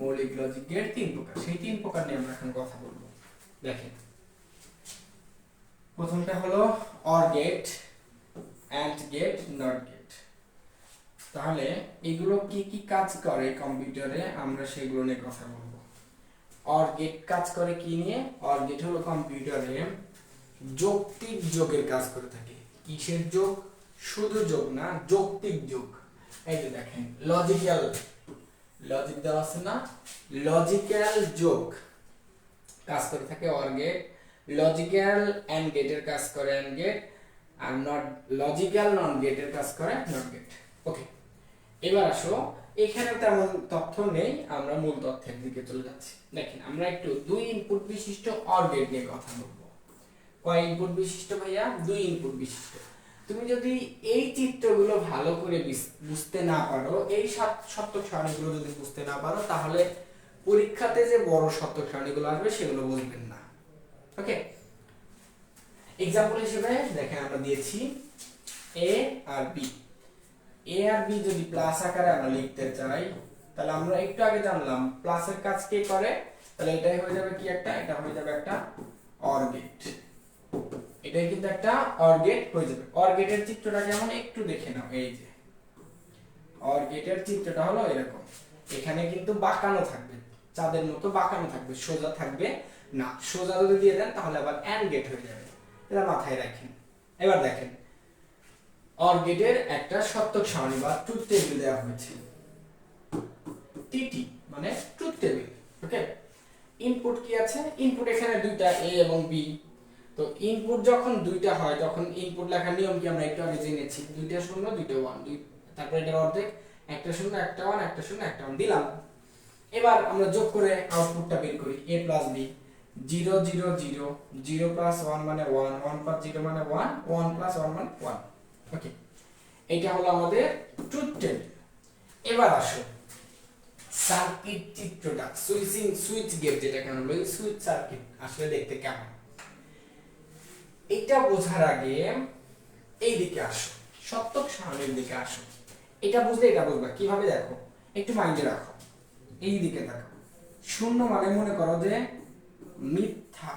মৌলিক লজিক গেট তিন প্রকার, সেই তিন প্রকার নিয়ে আমরা এখন কথা বলবো। দেখেন প্রথমটা হলো or gate, and gate, not gate. তাহলে এগুলো কি কি কাজ করে কম্পিউটারে আমরা সেগুলো নিয়ে কথা বলবো। অর গেট কাজ করে কি নিয়ে, অর গেট হলো কম্পিউটারে যৌক্তিক যোগের কাজ করে থাকে। কিসের যোগ, শুধু যোগ না, যৌক্তিক যোগ। এই যে দেখেন লজিক দেওয়া আছে না, লজিক্যাল যোগ কাজ করে থাকে অর গেট, লজিক্যাল এন্ড গেটের কাজ করে এন্ড গেট, আর নট লজিক্যাল নন গেটের কাজ করে নট গেট। ওকে, এবার আসো, এখানে তেমন তথ্য নেই, আমরা মূল তথ্যের দিকে চলে যাচ্ছি। দেখেন আমরা একটু দুই ইনপুট বিশিষ্ট অর গেট নিয়ে কথা বলবো। কয় ইনপুট বিশিষ্ট ভাইয়া? দুই ইনপুট বিশিষ্ট। তুমি যদি এই চিত্রগুলো ভালো করে বুঝতে না পারো, এই সত্যক সারণীগুলো যদি বুঝতে না পারো, তাহলে পরীক্ষাতে যে বড় সত্যক সারণীগুলো আসবে সেগুলো বুঝবেন না। ওকে, এক্সাম্পল হিসেবে দেখেন আমরা দিয়েছি এ আর বি। এ আর বি যদি প্লাস আকারে আমরা লিখতে চাই, তাহলে আমরা একটু আগে জানলাম প্লাসের কাজ কে করে, তাহলে এটাই হয়ে যাবে কি একটা, এটা হয়ে যাবে একটা অর গেট। এটাই কিন্তু একটা অর গেট হয়ে যাবে। অর গেটের চিত্রটা কেমন একটু দেখে নাও। এই যে অর গেটের চিত্রটা হলো এরকম, এখানে কিন্তু বাঁকানো থাকবে, চাঁদের মতো বাঁকানো থাকবে, সোজা থাকবে না। সোজা যদি দিয়ে দেন তাহলে আবার এন্ড গেট হয়ে যাবে, এটা মাথায় রাখেন। এবার দেখেন অর গেটের একটা সত্যক সারণী বা ট্রুথ টেবিল দেওয়া হয়েছে, টিটি মানে ট্রুথ টেবিল। ওকে, ইনপুট কি আছে, ইনপুট এখানে দুইটা এ এবং বি, তো ইনপুট যখন দুইটা হয় তখন ইনপুট লেখার নিয়ম কি আমরা একটু আগে জেনেছি, দুইটা শূন্য দুইটা ওয়ান, তারপরে এটার অর্ধেক, একটা শূন্য একটা ওয়ান, একটা শূন্য একটা ওয়ান দিলাম। এবার আমরা যোগ করে আউটপুটটা বের করি, a প্লাস b, 0 0 0, 0 প্লাস 1 মানে 1, 1 প্লাস 0 মানে 1, 1 প্লাস 1 মানে 1। ওকে, এটা হলো আমাদের ট্রুথ টেবিল। এবার আসো সার্কিট চিত্রটা, সুইচ গেট যেটাকে আমরা বলি সুইচ সার্কিট আসলে দেখতে কেমন, এটা বোঝার আগে এই দিকে আসো, সত্যক সারণীর দিকে আসো। এটা বুঝলে এটা বুঝবা কিভাবে, দেখো একটু মাইন্ডে রাখো, এই দিকে দেখো। শূন্য মানে মনে করো যে মিথ্যা,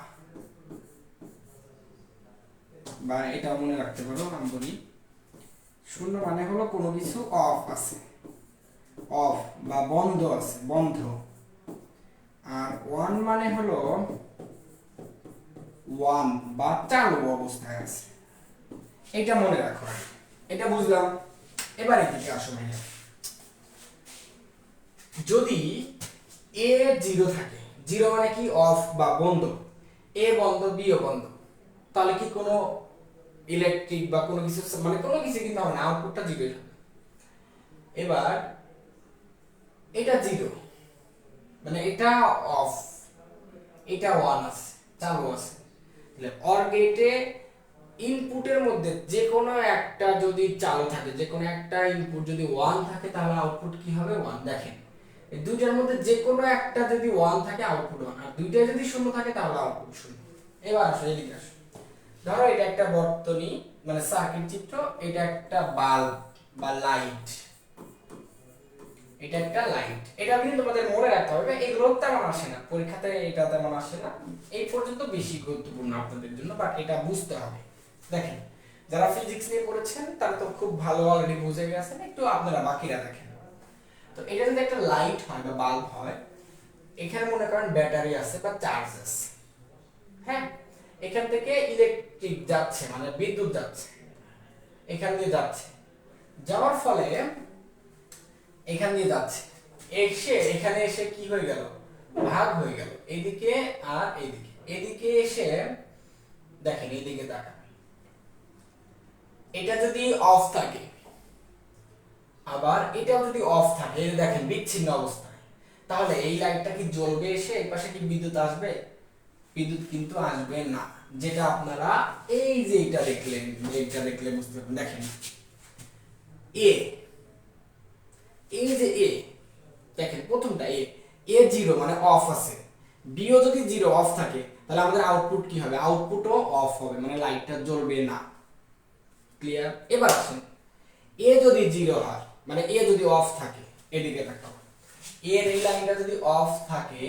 বা এটা মনে রাখতে পারো, আমি বলি শূন্য মানে হলো কোনো কিছু অফ আছে, অফ বা বন্ধ আছে, বন্ধ। আর ওয়ান মানে হলো ওয়ান বা চালু অবস্থায় আছে, এটা মনে রাখো। এটা বুঝলাম। এবার এদিকে আসো ভাইয়া, যদি এ জিরো থাকে, জিরো মানে কি অফ বা বন্ধ, এ বন্ধ বিও বন্ধ, তাহলে কি কোনো ইলেকট্রিক বা কোনো কিছু মানে কোনো কিছু কিন্তু হবে না, আউটপুটটা জিরো হবে। এবার এটা জিরো মানে এটা অফ, এটা ওয়ান আছে, চালু আছে। তাহলে অর গেটে ইনপুটের মধ্যে যে কোনো একটা যদি চালু থাকে, যে কোনো একটা ইনপুট যদি ওয়ান থাকে তাহলে আউটপুট কি হবে, ওয়ান। দেখেন এই দুইটার মধ্যে যে কোনো একটা যদি ওয়ান থাকে আউটপুট ওয়ান, আর দুইটা যদি শূন্য থাকে তাহলে আউটপুট শূন্য। এবার আসো এদিকে আসো, ধরো এটা একটা বর্তনী মানে সার্কিট চিত্র, এটা একটা বাল্ব বা লাইট, এটা একটা লাইট। এটা কিন্তু তোমাদের মনে রাখতে হবে, এগুলো তেমন আসে না পরীক্ষাতে, এটা তেমন আসে না, এই পর্যন্ত বেশি গুরুত্বপূর্ণ আপনাদের জন্য, বাট এটা বুঝতে হবে। দেখেন যারা ফিজিক্স নিয়ে পড়েছেন তারা তো খুব ভালো অলরেডি বুঝে গেছেন, একটু আপনারা বাকিরা দেখেন। তো এটা যদি একটা লাইট হয় বা বাল্ব হয়, এখানে মনে করেন ব্যাটারি আছে বা চার্জ আছে, হ্যাঁ, এখান থেকে ইলেকট্রিক যাচ্ছে মানে বিদ্যুৎ যাচ্ছে, এখান দিয়ে যাচ্ছে, যাওয়ার ফলে এখান দিয়ে যাচ্ছে, এসে এখানে এসে কি হয়ে গেল, ভাগ হয়ে গেল, এইদিকে আর এইদিকে। এদিকে এসে দেখেন এইদিকে তাকান, এটা যদি অফ থাকে আবার এটাও যদি অফ থাকে, এই দেখেন বিচ্ছিন্ন অবস্থায়, তাহলে এই লাইটটা কি জ্বলবে, এসে এই পাশে কি বিদ্যুৎ আসবে, বিদ্যুৎ কিন্তু আসবে না। যেটা আপনারা এই যে এটা দেখলেন, এইটা দেখলে বুঝতে পারবেন। দেখেন এ, এই যে এ, দেখেন প্রথমটা এ, এ জিরো মানে অফ আছে, বিও যদি জিরো অফ থাকে তাহলে আমাদের আউটপুট কি হবে, আউটপুটও অফ হবে মানে লাইটটা জ্বলবে না। ক্লিয়ার? এবার আসেন এ যদি জিরো হয় মানে এ যদি অফ থাকে, এদিকে তাকাও, এর এই লাইনটা যদি অফ থাকে,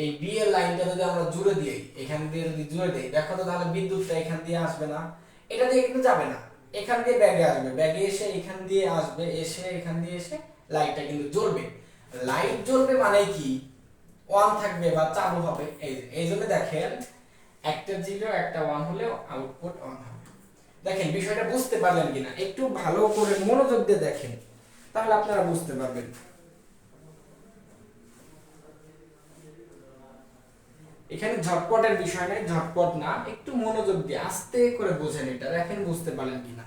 এই বি এর লাইনটা যদি আমরা জুড়ে দিই, এখান দিয়ে যদি জুড়ে দেই, দেখো তো তাহলে বিদ্যুৎটা এখান দিয়ে আসবে না, এটা দিয়ে কিন্তু যাবে না, এখান দিয়ে ব্যাগে আসবে, ব্যাগে এসে এখান দিয়ে আসবে, এসে এখান দিয়ে এসে লাইটটা কিন্তু জ্বলবে। লাইট জ্বলবে মানে কি, ওয়ান থাকবে বা চালু হবে, এই জন্য দেখেন একটা জিরো একটা ওয়ান হলেও আউটপুট অন হবে। দেখেন বিষয়টা বুঝতে পারলেন কিনা, একটু ভালো করে মনোযোগ দিয়ে দেখেন তাহলে আপনারা বুঝতে পারবেন। এখানে ঝটপটের বিষয় নাই, ঝটপট না, একটু মনোযোগ দিয়ে আস্তে করে বোঝেন, এটা দেখেন বুঝতে পারলেন কিনা।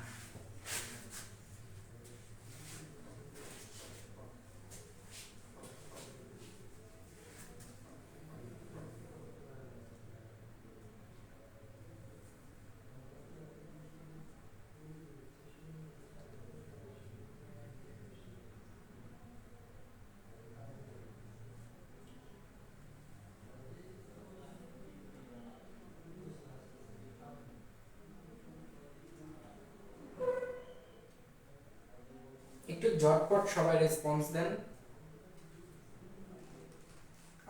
একটু ঝটপট সবাই রেসপন্স দেন।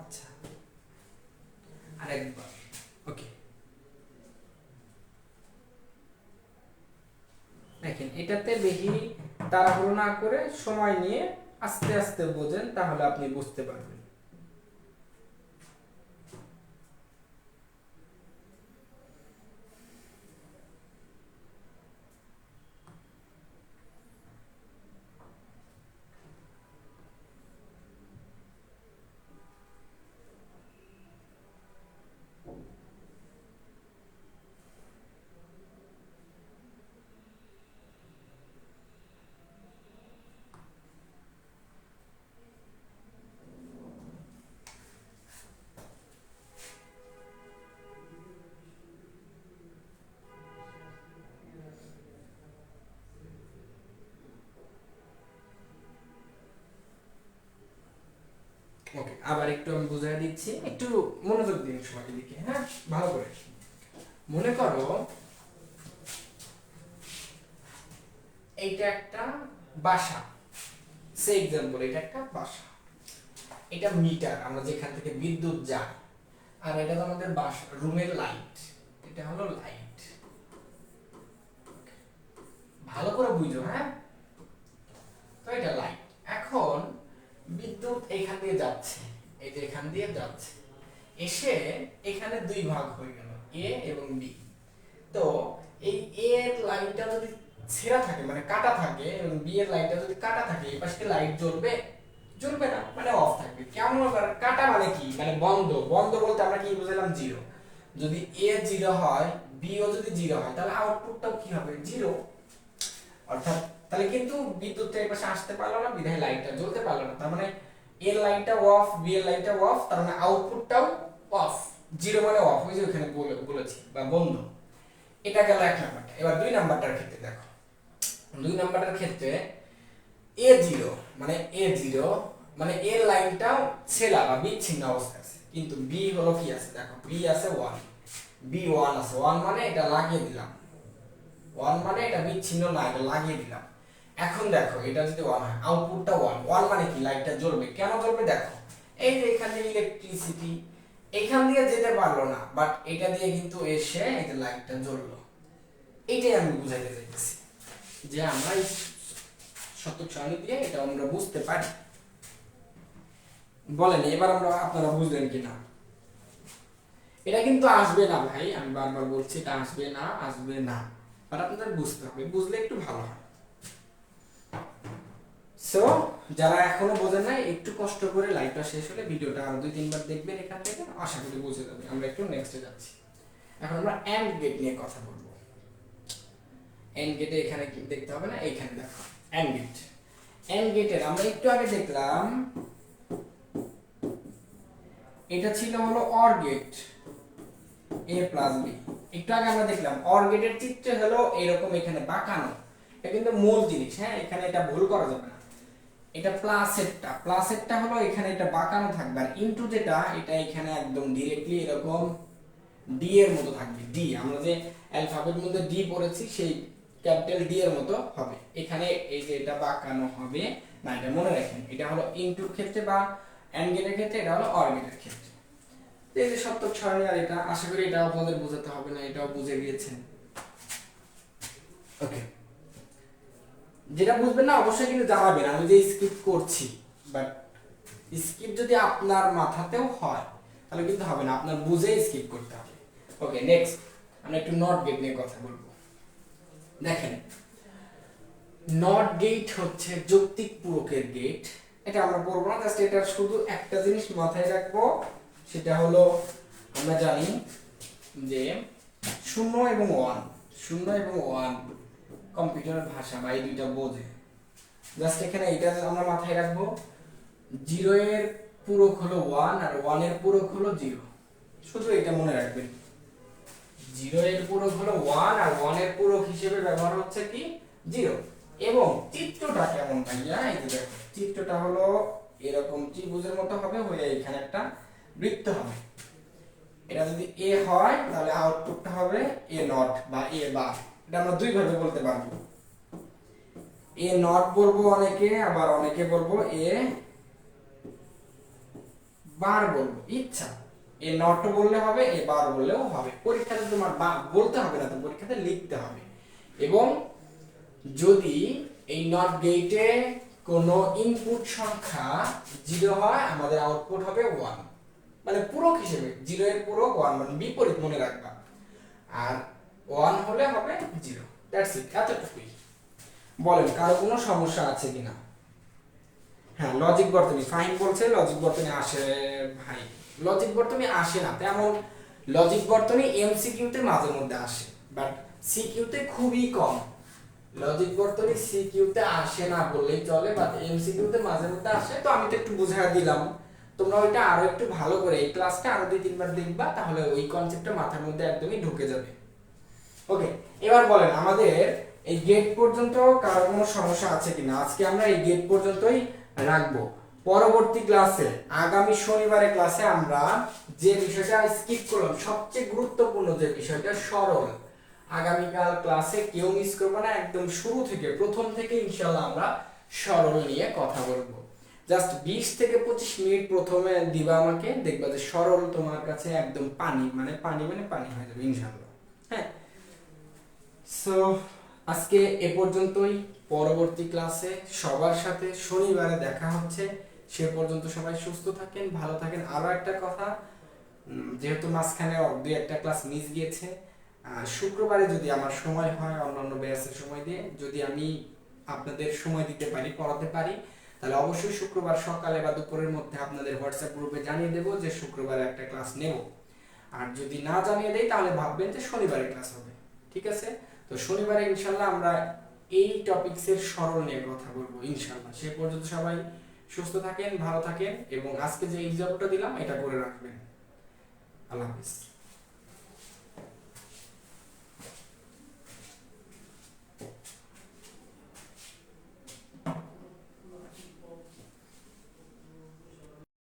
আচ্ছা আরেকবার, ওকে। দেখেন এটাতে বেশি তাড়াহুড়ো না করে সময় নিয়ে আস্তে আস্তে বোঝেন তাহলে আপনি বুঝতে পারবেন। ওকে, আবার একটু আমি বুঝাই দিচ্ছি, একটু মনোযোগ দিন সবাই দিকে, হ্যাঁ, ভালো করে। মনে করো এইটা একটা বাসা, সে এক্সাম্পল, এটা একটা বাসা, এটা মিটার, আমরা যেখান থেকে বিদ্যুৎ যায়, আর এটা তো আমাদের বাসা রুমের লাইট, এটা হলো লাইট। ভালো করে বুঝো, হ্যাঁ। তো এটা লাইট। এখন বিদ্যুৎ এখান দিয়ে যাচ্ছে, এই যে এখান দিয়ে যাচ্ছে, এসে এখানে দুই ভাগ হয়ে গেল, এ এবং বি। তো এই এ এর লাইনটা যদি ছেঁড়া থাকে মানে কাটা থাকে, এবং বি এর লাইনটা যদি কাটা থাকে, এই পাশে লাইট জ্বলবে? জ্বলবে না, মানে অফ থাকবে। কেমন আবার কাটা মানে কি, মানে বন্ধ। বন্ধ বলতে আমরা কি বুঝলাম? জিরো। যদি এ জিরো হয়, বি ও যদি জিরো হয়, তাহলে আউটপুটটাও কি হবে? জিরো। অর্থাৎ তাহলে কিন্তু বিদ্যুৎটা এই পাশে আসতে পারলো না, বিধায় লাইটটা জ্বলতে পারলো না। তার মানে এ এর লাইনটা অফ, বি এর লাইনটা অফ, তার মানে আউটপুটটাও অফ। জিরো মানে অফ, ওই যে ওখানে বলেছি, বা বন্ধ। এটা গেল এক নাম্বারটা। এবার দুই নাম্বারটার ক্ষেত্রে দেখো, দুই নাম্বারটার ক্ষেত্রে এ জিরো মানে এ জিরো মানে এর লাইনটাও ছেলা বা বিচ্ছিন্ন অবস্থায় আছে, কিন্তু বি হলো কি আছে? দেখো বি আছে ওয়ান, বি ওয়ান আছে। ওয়ান মানে এটা লাগিয়ে দিলাম, ওয়ান মানে এটা বিচ্ছিন্ন না, এটা লাগিয়ে দিলাম। এখন দেখো এটা যদি ওয়ান হয়, আউটপুটটা ওয়ান। ওয়ান মানে কি? লাইটটা জ্বলবে। কেন জ্বলবে? দেখো এই যে এখানে ইলেকট্রিসিটি এখান দিয়ে যেতে পারলো না, বাট এটা দিয়ে কিন্তু এসে এই যে লাইটটা জ্বললো। এইটাই আমি বুঝাইতে চাইতেছি, যে আমরা এই শতক সারণী দিয়ে এটা আমরা বুঝতে পারি। বলেন এবার আপনারা বুঝলেন কিনা? এটা কিন্তু আসবে না ভাই, আমি বারবার বলছি, এটা আসবে না, আসবে না, আর আপনাদের বুঝতে হবে, বুঝলে একটু ভালো হয়। সো যারা এখনো বোঝেন নাই, একটু কষ্ট করে লাইভটা শেষ হলে ভিডিওটা আরো 2-3 বার দেখবেন, এখান থেকে আশা করি বুঝে যাবে। আমরা একটু নেক্সটে যাচ্ছি। এখন আমরা এন্ড গেট নিয়ে কথা বলবো। এন্ড গেটে এখানে কি দেখতে হবে না? এইখানে দেখো এন্ড গেট। এন্ড গেটের আমরা একটু আগে দেখলাম, এটা ছিল হলো or gate, a plus b। একটু আগে আমরা দেখলাম অর গেটের চিত্র হলো এরকম, এখানে বাঁকানো। এটা কিন্তু মূল জিনিস, হ্যাঁ, এখানে এটা ভুল করা যাবে না। এটা প্লাসেরটা, প্লাসেরটা হলো এখানে এটা বাঁকানো থাকবে, আর ইনটু যেটা, এটা এখানে একদম ডাইরেক্টলি এরকম ডি এর মতো থাকবে। ডি, আমরা যে অ্যালফাবেট মধ্যে ডি পড়েছি, সেই ক্যাপিটাল ডি এর মতো হবে। এখানে এই যে এটা বাঁকানো হবে না, এটা মনে রাখেন। এটা হলো ইনটুর ক্ষেত্রে বা এন্ড গেটের ক্ষেত্রে, এটা হলো অর গেটের ক্ষেত্রে। এই যে শতক সারণী, আর এটা আশা করি এটা আপনাদের বোঝাতে হবে না, এটাও বুঝে গিয়েছেন। ওকে, যেটা বুঝবেন না অবশ্যই কিন্তু জানাবেন, আমি যে স্কিপ করছি, বাট স্কিপ যদি আপনার মাথাতেও হয় তাহলে কিন্তু হবে না, আপনার বুঝে স্কিপ করতে হবে। ওকে, নেক্সট আমরা একটু নট গেট নিয়ে কথা বলবো। দেখেন নট গেট হচ্ছে যৌক্তিক পূরকের গেট। এটা আমরা পড়বো না, জাস্ট এটা শুধু একটা জিনিস মাথায় রাখবো, সেটা হলো আমরা জানি যে 0 এবং 1, 0 এবং 1 কম্পিউটারের ভাষা বা এই দুইটা বোঝে। জাস্ট এখানে এটা আমরা মাথায় রাখবো, 0 এর পূরক হলো 1 আর 1 এর পূরক হলো 0। শুধু এটা মনে রাখবেন, 0 এর পূরক হলো 1 আর 1 এর পূরক হিসেবে ব্যবহার হচ্ছে কি? 0। এবং চিত্রটা কেমন ভাইয়া? এই যে দেখো চিত্রটা হলো এরকম ত্রিভুজের মতো হবে, হয়ে এখানে একটা বৃত্ত হবে। এটা যদি এ হয় তাহলে আউটপুটটা হবে এ নট বা এ বার। এটা আমরা দুই ভাবে বলতে পারবো, এ নট বলবো অনেকে, আবার অনেকে বলবো এ বার বলবো, ইচ্ছা। এ নট বললে হবে, এ বার বললেও হবে। পরীক্ষাতে তোমার বলতে হবে না, তো পরীক্ষাতে লিখতে হবে। এবং যদি এই নট গেটে কোনো ইনপুট সংখ্যা 0 হয়, আমাদের আউটপুট হবে 1, মানে পূরক হিসেবে। 0 এর পূরক 1 মানে বিপরীত, মনে রাখবা। আর 1 হলে হবে 0। দ্যাটস ইট, এতটুকুই। বলেন কারো কোনো সমস্যা আছে কিনা? হ্যাঁ, লজিক বর্তনী, ফাহিম বলছে লজিক বর্তনী আসে। ভাই লজিক বর্তনী আসে না তেমন, লজিক বর্তনী এমসিকিউতে মাঝে মধ্যে আসে, বাট সিকিউতে খুবই কম। লজিক বর্তনী সিকিউতে আসে না বললেই চলে, বাট এমসিকিউতে মাঝে মধ্যে আসে। তো আমি তো একটু বুঝাই দিলাম, তোমরা ওইটা আরো একটু ভালো করে এই ক্লাসটা আরো 2-3 বার দেখবা, তাহলে ওই কনসেপ্টটা মাথার মধ্যে একদমই ঢুকে যাবে। ওকে, এবার বলেন আমাদের এই গেট পর্যন্ত কারো কোনো সমস্যা আছে কিনা? আজকে আমরা এই গেট পর্যন্তই রাখবো। পরবর্তী ক্লাসে আগামী শনিবারের ক্লাসে আমরা যে বিষয়টা স্কিপ করলাম, সবচেয়ে গুরুত্বপূর্ণ যে বিষয়টা সরল, আগামীকাল ক্লাসে কেউ মিস করবে না, একদম শুরু থেকে প্রথম থেকে ইনশাআল্লাহ আমরা সরল নিয়ে কথা বলবো। জাস্ট 20 থেকে 25 মিনিট প্রথমে দিবা আমাকে, দেখবা যে সরল তোমার কাছে একদম পানি মানে পানি হয়ে যাবে ইনশাআল্লাহ। হ্যাঁ, সো আজকে এ পর্যন্তই। পরবর্তী ক্লাসে সবার সাথে শনিবারে দেখা হচ্ছে। সে পর্যন্ত সবাই সুস্থ থাকেন, ভালো থাকেন। আরো একটা কথা, যেহেতু মাঝখানে দুই একটা ক্লাস মিস গিয়েছে, শুক্রবারে যদি আমার সময় হয় অন্যান্য ব্যাচের সময় দিয়ে যদি আমি আপনাদের সময় দিতে পারি, পড়াতে পারি, তাহলে অবশ্যই শুক্রবার সকালে বা দুপুরের মধ্যে আপনাদের হোয়াটসঅ্যাপ গ্রুপে জানিয়ে দেবো যে শুক্রবারে একটা ক্লাস নেব। আর যদি না জানিয়ে দেই তাহলে ভাববেন যে শনিবারে ক্লাস হবে। ঠিক আছে? তো শনিবারে ইনশাল্লাহ আমরা এই টপিকসের সরল নিয়ে কথা বলবো ইনশাল্লাহ। সে পর্যন্ত সবাই সুস্থ থাকেন, ভালো থাকেন এবং আজকে যে এক্সামটা দিলাম এটা করে রাখবেন। আল্লাহ হাফিজ।